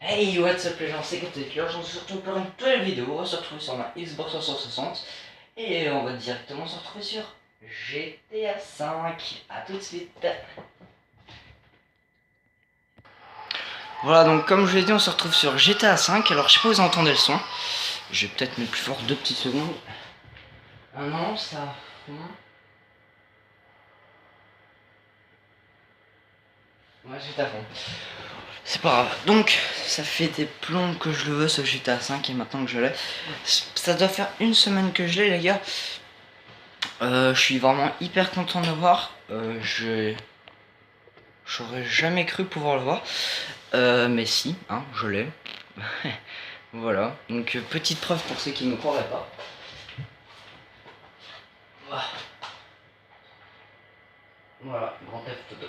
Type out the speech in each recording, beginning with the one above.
Hey, what's up les gens, c'est Captain, j'en suis surtout pour une nouvelle vidéo. On va se retrouver sur ma Xbox 360 et on va directement se retrouver sur GTA 5. A tout de suite. Voilà, donc comme je l'ai dit, on se retrouve sur GTA 5. Alors je sais pas où vous entendez le son. Je vais peut-être mettre plus fort 2 petites secondes. Ah non, ça. Ouais, j'étais à fond. C'est pas grave. Donc, ça fait des plombs que je le veux ce GTA 5 et maintenant que je l'ai. Ça doit faire une semaine que je l'ai, les gars. Je suis vraiment hyper content de le voir. J'aurais jamais cru pouvoir le voir. Mais si, hein, je l'ai. Voilà. Donc, petite preuve pour ceux qui ne me croiraient pas. Voilà, Grand Theft Auto.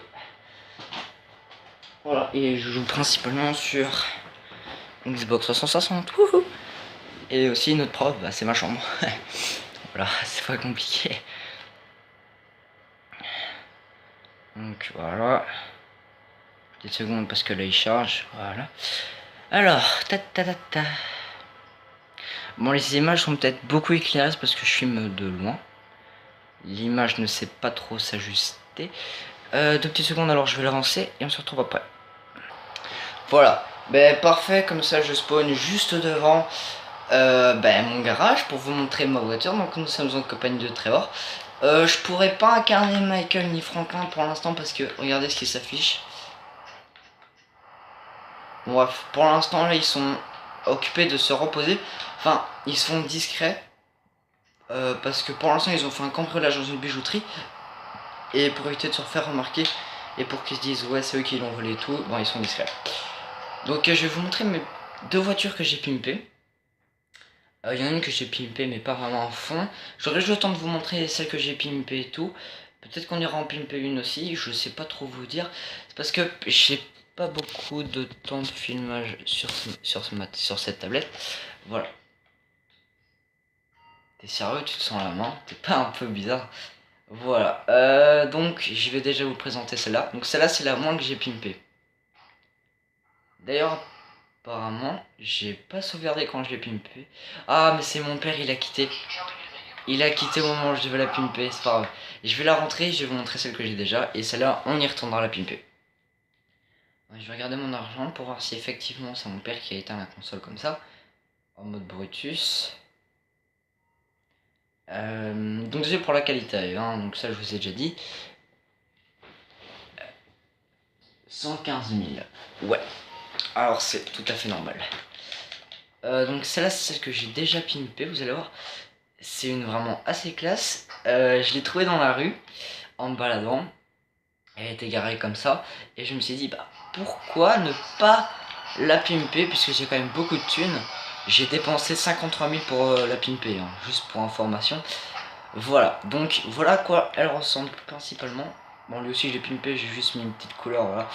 Voilà, et je joue principalement sur Xbox 360. Wouhou. Et aussi, notre preuve, bah, c'est ma chambre. Voilà, c'est pas compliqué. Donc voilà. Petite seconde parce que là il charge. Voilà. Alors, ta. Bon, les images sont peut-être beaucoup éclairées parce que je filme de loin. L'image ne sait pas trop s'ajuster. 2 petites secondes, alors je vais l'avancer et on se retrouve après. Voilà. Ben parfait, comme ça je spawn juste devant mon garage pour vous montrer ma voiture. Donc nous sommes en compagnie de Trevor. Je pourrais pas incarner Michael ni Franklin pour l'instant parce que regardez ce qui s'affiche. Bref, pour l'instant là ils sont occupés de se reposer. Enfin, ils sont discrets. Parce que pour l'instant ils ont fait un cambriolage dans une bijouterie. Et pour éviter de se refaire remarquer. Et pour qu'ils se disent ouais c'est eux qui l'ont volé et tout. Bon, ils sont discrets. Donc je vais vous montrer mes 2 voitures que j'ai pimpées. Il y en a une que j'ai pimpée mais pas vraiment à fond. J'aurai juste le temps de vous montrer celle que j'ai pimpée et tout. Peut-être qu'on ira en pimper une aussi, je sais pas trop vous dire. C'est parce que j'ai pas beaucoup de temps de filmage sur cette tablette. Voilà. T'es sérieux, tu te sens la main? T'es pas un peu bizarre? Voilà. Donc je vais déjà vous présenter celle-là. Donc celle-là c'est la moins que j'ai pimpée. D'ailleurs, apparemment, j'ai pas sauvegardé quand je l'ai pimpé. Ah, mais c'est mon père, il a quitté. Il a quitté au moment où je devais la pimper, c'est pas grave. Je vais la rentrer, je vais vous montrer celle que j'ai déjà. Et celle-là, on y retournera la pimper. Je vais regarder mon argent pour voir si effectivement c'est mon père qui a éteint la console comme ça. En mode Brutus. Donc déjà pour la qualité, hein, donc ça je vous ai déjà dit. 115 000. Ouais. Alors c'est tout à fait normal. Donc celle-là c'est celle que j'ai déjà pimpée, vous allez voir. C'est une vraiment assez classe. Je l'ai trouvée dans la rue, en me baladant. Elle était garée comme ça. Et je me suis dit, bah pourquoi ne pas la pimper, puisque j'ai quand même beaucoup de thunes. J'ai dépensé 53 000 pour la pimper, hein, juste pour information. Voilà, donc voilà à quoi elle ressemble principalement. Bon, lui aussi je l'ai pimpé, j'ai juste mis une petite couleur, voilà.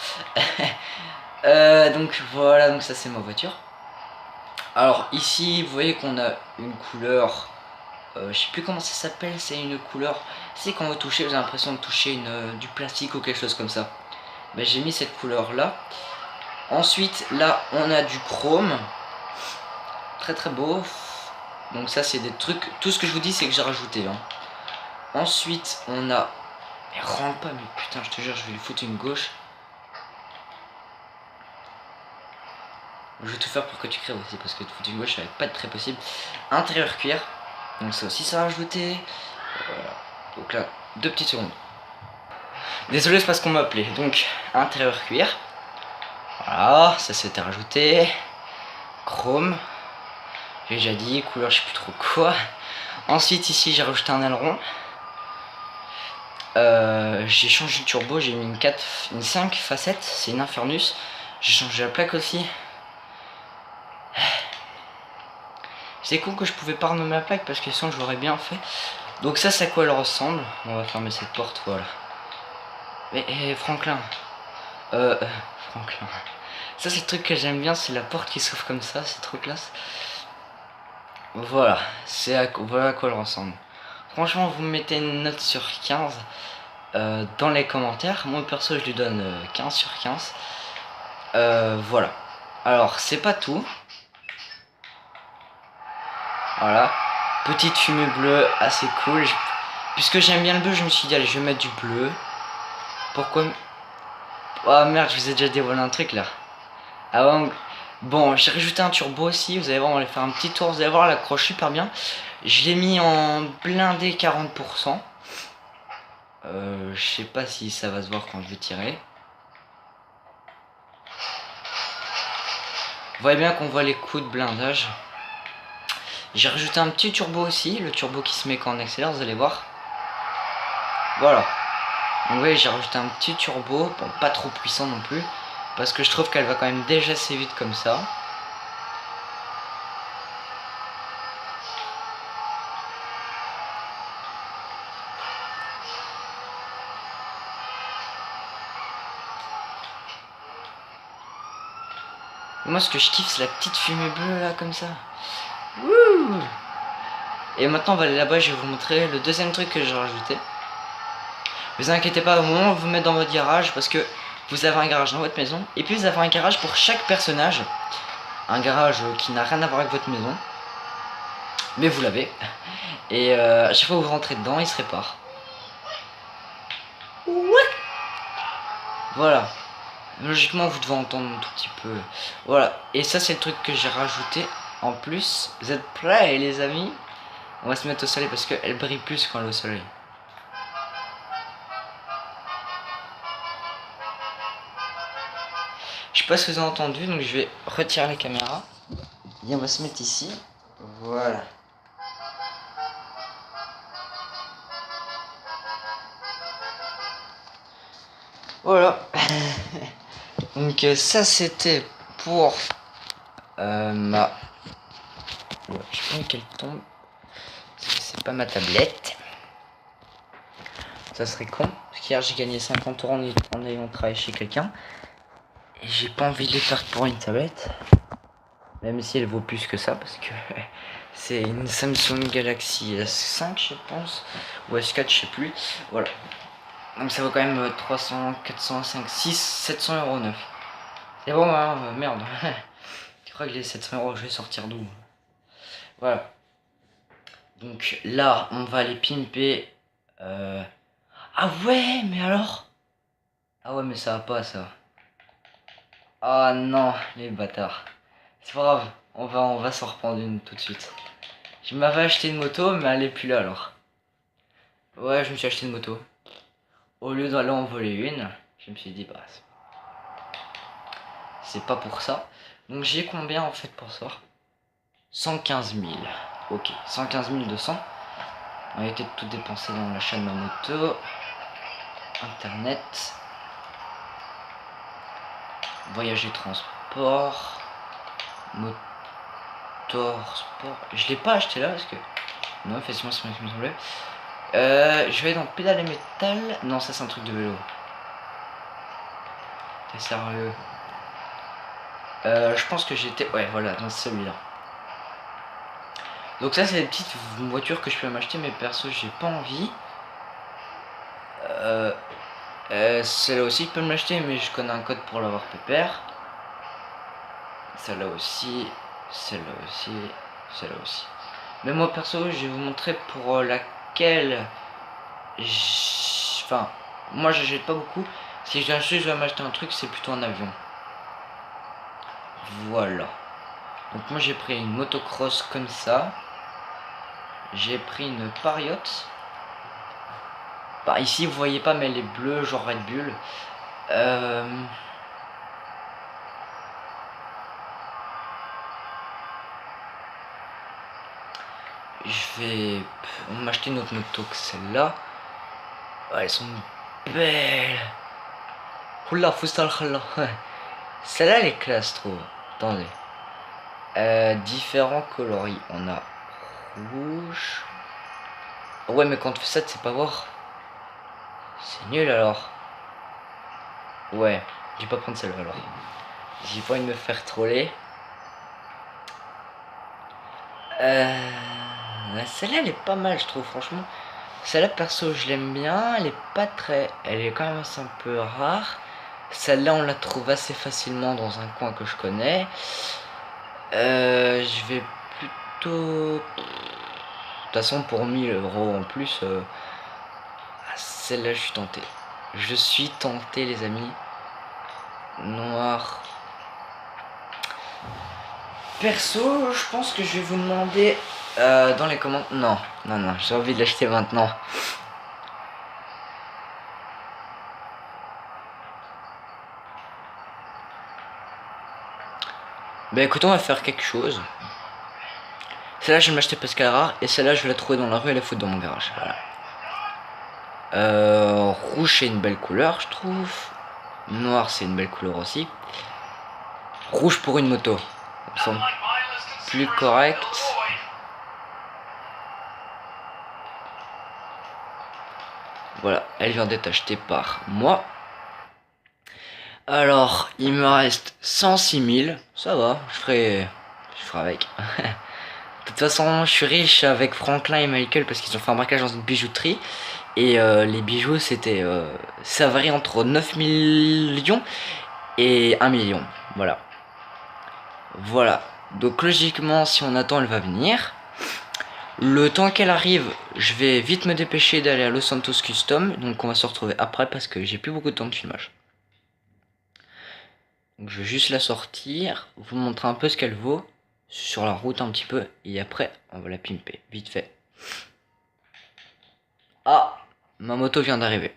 Donc voilà, donc ça c'est ma voiture. Alors ici, vous voyez qu'on a une couleur, je sais plus comment ça s'appelle, c'est une couleur, c'est quand vous touchez, vous avez l'impression de toucher du plastique ou quelque chose comme ça. Ben, j'ai mis cette couleur là. Ensuite, là, on a du chrome. Très très beau. Donc ça, c'est des trucs, tout ce que je vous dis, c'est que j'ai rajouté. Hein. Ensuite, on a... Mais rentre pas, mais putain, je te jure, je vais lui foutre une gauche. Je vais tout faire pour que tu crèves aussi, parce que te foutre une gauche, ça va pas être très possible. Intérieur cuir. Donc ça aussi, ça va rajouter. Voilà. Donc là, 2 petites secondes. Désolé, c'est parce qu'on m'a appelé. Donc, intérieur cuir. Voilà, ça c'était rajouté. Chrome. J'ai déjà dit, couleur je sais plus trop quoi. Ensuite ici j'ai rajouté un aileron. J'ai changé le turbo, j'ai mis une 5 facettes, c'est une Infernus. J'ai changé la plaque aussi. C'est con que je pouvais pas renommer la plaque parce que sinon je l'aurais bien fait. Donc ça c'est à quoi elle ressemble. On va fermer cette porte, voilà. Mais Franklin. Franklin. Ça c'est le truc que j'aime bien, c'est la porte qui s'ouvre comme ça, c'est trop classe. Voilà, voilà à quoi elle ressemble. Franchement, vous mettez une note sur 15 dans les commentaires. Moi perso, je lui donne 15 sur 15. Voilà. Alors, c'est pas tout. Voilà. Petite fumée bleue, assez cool. Puisque j'aime bien le bleu, je me suis dit, allez, je vais mettre du bleu. Pourquoi... Oh merde, je vous ai déjà dévoilé un truc là. Ah ouais, bon, j'ai rajouté un turbo aussi. Vous allez voir, on va aller faire un petit tour. Vous allez voir, elle accroche super bien. Je l'ai mis en blindé 40%. Je sais pas si ça va se voir quand je vais tirer. Vous voyez bien qu'on voit les coups de blindage. J'ai rajouté un petit turbo aussi. Le turbo qui se met quand on accélère, vous allez voir. Voilà. Donc oui, j'ai rajouté un petit turbo. Bon, pas trop puissant non plus. Parce que je trouve qu'elle va quand même déjà assez vite comme ça. Moi, ce que je kiffe, c'est la petite fumée bleue là, comme ça. Wouh! Et maintenant, on va aller là-bas. Je vais vous montrer le deuxième truc que j'ai rajouté. Vous inquiétez pas, au moment où vous mettez dans votre garage, parce que vous avez un garage dans votre maison, et puis vous avez un garage pour chaque personnage. Un garage qui n'a rien à voir avec votre maison, mais vous l'avez. Et à chaque fois que vous rentrez dedans, il se répare. Ouais. Voilà. Logiquement, vous devez entendre un tout petit peu. Voilà. Et ça, c'est le truc que j'ai rajouté en plus. Vous êtes prêts, les amis? On va se mettre au soleil parce qu'elle brille plus quand elle est au soleil. Je sais pas si vous avez entendu, donc je vais retirer la caméra. Et on va se mettre ici. Voilà. Voilà. Donc ça c'était pour ma... Ouais, je sais pas qu'elle tombe. C'est pas ma tablette. Ça serait con. Parce qu'hier j'ai gagné 50 € en ayant travaillé chez quelqu'un. Et j'ai pas envie de les perdre pour une tablette. Même si elle vaut plus que ça. Parce que c'est une Samsung Galaxy S5 je pense. Ou S4 je sais plus. Voilà. Donc ça vaut quand même 300, 400, 5, 6, 700 € neuf. C'est bon hein, merde. Tu crois que les 700 € je vais sortir d'où? Voilà. Donc là on va les pimper. Ah ouais mais alors. Ah ouais mais ça va pas ça. Ah non les bâtards. C'est pas grave, on va s'en reprendre une tout de suite. Je m'avais acheté une moto mais elle est plus là alors. Ouais je me suis acheté une moto. Au lieu d'aller en voler une, je me suis dit bah c'est pas pour ça. Donc j'ai combien en fait pour ça? 115 000. Ok, 115 200. On a été tout dépensé dans l'achat de ma moto. Internet. Voyage et transport. Motor sport. Je l'ai pas acheté là parce que... Non, effectivement c'est moi qui me semblait. Je vais aller dans pédale et métal. Non, ça c'est un truc de vélo. T'es sérieux? Je pense que j'étais... Ouais, voilà, dans celui-là. Donc ça, c'est des petites voitures que je peux m'acheter, mais perso, j'ai pas envie. Celle-là aussi, je peux me l'acheter, mais je connais un code pour l'avoir pépère. Celle-là aussi, celle-là aussi, celle-là aussi. Mais moi, perso, je vais vous montrer pour laquelle... Enfin, moi, j'achète pas beaucoup. Si je vais m'acheter un truc, c'est plutôt un avion. Voilà. Donc moi, j'ai pris une motocross comme ça. J'ai pris une Pariot. Bah ici vous voyez pas mais elle est bleue genre Red Bull. Je vais m'acheter une autre moto que celle-là. Oh, elles sont belles. Oula foustal khala. Celle-là elle est classe trop. Attendez. Différents coloris. On a rouge. Oh, ouais mais quand on fait ça tu sais pas voir. C'est nul alors. Ouais, je vais pas prendre celle-là alors. J'ai pas envie de me faire troller. Celle-là elle est pas mal je trouve franchement. Celle-là perso je l'aime bien. Elle est pas très... Elle est quand même assez un peu rare. Celle-là, on la trouve assez facilement dans un coin que je connais. Je vais plutôt... De toute façon, pour 1000 € en plus, celle-là, je suis tenté. Je suis tenté, les amis. Noir. Perso, je pense que je vais vous demander dans les commentaires... Non, non, non, j'ai envie de l'acheter maintenant. Bah écoute, on va faire quelque chose. Celle-là, je vais m'acheter parce qu'elle est rare. Et celle-là, je vais la trouver dans la rue et la foutre dans mon garage. Voilà. Rouge, c'est une belle couleur, je trouve. Noir, c'est une belle couleur aussi. Rouge pour une moto. Ça me semble plus correct. Voilà, elle vient d'être achetée par moi. Alors, il me reste 106 000. Ça va, je ferai avec. De toute façon, je suis riche avec Franklin et Michael parce qu'ils ont fait un braquage dans une bijouterie. Et les bijoux, c'était... ça varie entre 9 millions et 1 million. Voilà. Voilà. Donc logiquement, si on attend, elle va venir. Le temps qu'elle arrive, je vais vite me dépêcher d'aller à Los Santos Custom. Donc on va se retrouver après parce que j'ai plus beaucoup de temps de filmage. Donc je vais juste la sortir, vous montrer un peu ce qu'elle vaut. Sur la route un petit peu. Et après, on va la pimper. Vite fait. Ah, ma moto vient d'arriver.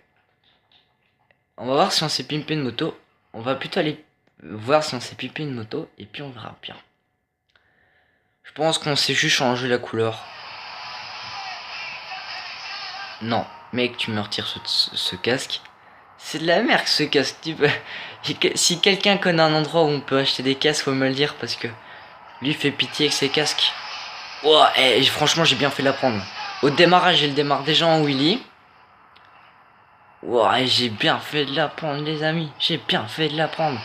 On va voir si on s'est pimpé une moto. On va plutôt aller voir si on s'est pimpé une moto. Et puis on verra bien. Je pense qu'on s'est juste changé la couleur. Non, mec, tu me retires ce casque. C'est de la merde ce casque. Si quelqu'un connaît un endroit où on peut acheter des casques, faut me le dire parce que lui fait pitié avec ses casques. Oh, franchement, j'ai bien fait de la prendre. Au démarrage, il démarre déjà en wheelie. Oh, j'ai bien fait de la prendre, les amis. J'ai bien fait de la prendre.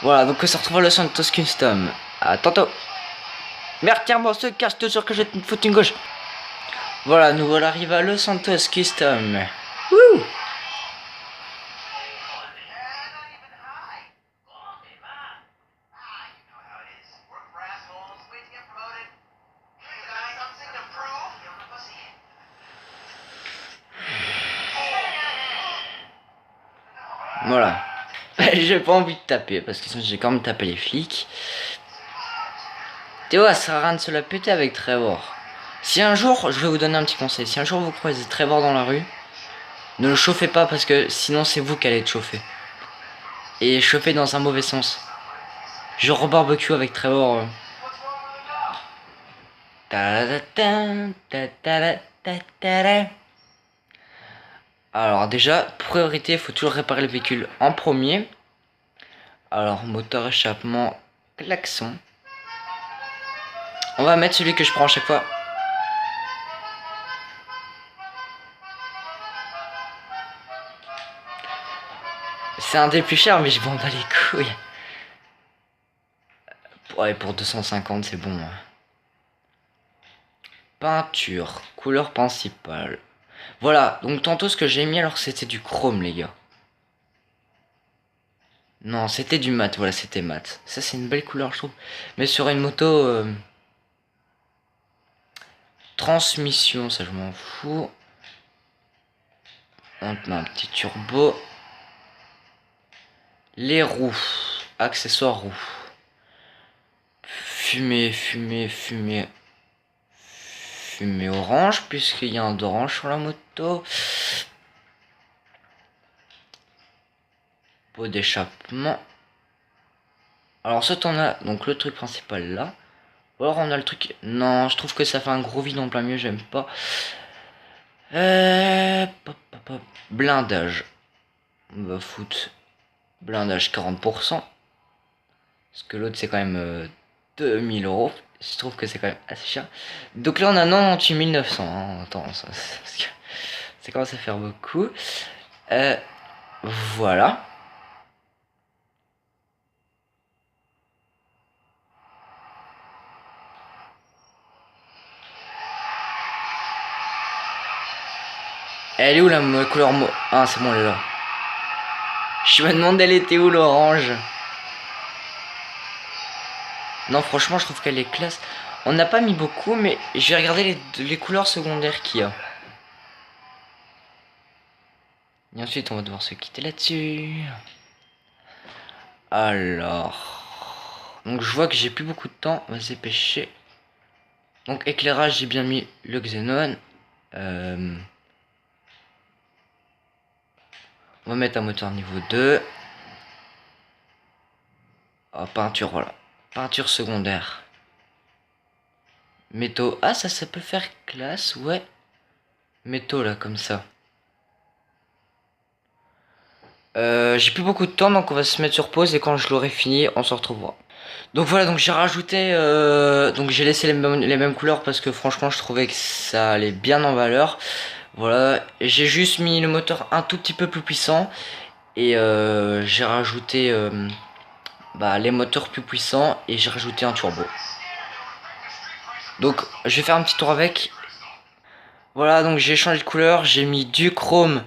Voilà, donc on se retrouve à Los Santos Custom. À tantôt. Merde, tiens-moi ce casque, t'es sûr que je vais te foutre une gauche. Voilà, nous voilà arrivés à Los Santos Custom. Wouh! Voilà. J'ai pas envie de taper parce que sinon j'ai quand même tapé les flics. Tu vois, ça sert à rien de se la péter avec Trevor. Si un jour, je vais vous donner un petit conseil. Si un jour vous croisez Trevor dans la rue, ne le chauffez pas parce que sinon c'est vous qui allez être chauffé. Et chauffé dans un mauvais sens. Genre au barbecue avec Trevor. Alors déjà, priorité, il faut toujours réparer le véhicule en premier. Alors, moteur, échappement, klaxon. On va mettre celui que je prends à chaque fois. C'est un des plus chers, mais je m'en bats les couilles. Ouais, pour 250, c'est bon. Peinture, couleur principale. Voilà, donc tantôt ce que j'ai mis, alors c'était du chrome, les gars. Non, c'était du mat, voilà, c'était mat. Ça, c'est une belle couleur, je trouve. Mais sur une moto... transmission, ça, je m'en fous. On met un petit turbo. Les roues. Accessoires roues. Fumée, fumée, fumée. Fumée orange, puisqu'il y a un d'orange sur la moto. Pot d'échappement. Alors soit on a donc le truc principal là. Ou alors on a le truc... Non, je trouve que ça fait un gros vide en plein milieu, j'aime pas. Blindage. On va foutre blindage 40%. Parce que l'autre c'est quand même 2000 €. Je trouve que c'est quand même assez cher. Donc là on a 98 900. Hein. Attends, ça commence à faire beaucoup. Voilà. Elle est où la couleur Ah c'est bon, elle est là. Je me demandais elle était où l'orange. Non, franchement, je trouve qu'elle est classe. On n'a pas mis beaucoup, mais je vais regarder les couleurs secondaires qu'il y a. Et ensuite, on va devoir se quitter là-dessus. Alors... Donc, je vois que j'ai plus beaucoup de temps. On va se dépêcher. Donc, éclairage, j'ai bien mis le xénon. On va mettre un moteur niveau 2. Oh, peinture, voilà. Peinture secondaire. Métaux. Ah, ça peut faire classe, ouais. Métaux, là, comme ça. J'ai plus beaucoup de temps, donc on va se mettre sur pause et quand je l'aurai fini, on se retrouvera. Donc voilà, donc j'ai rajouté, donc j'ai laissé les mêmes couleurs parce que franchement je trouvais que ça allait bien en valeur. Voilà, j'ai juste mis le moteur un tout petit peu plus puissant et j'ai rajouté les moteurs plus puissants et j'ai rajouté un turbo. Donc je vais faire un petit tour avec. Voilà, donc j'ai changé de couleur, j'ai mis du chrome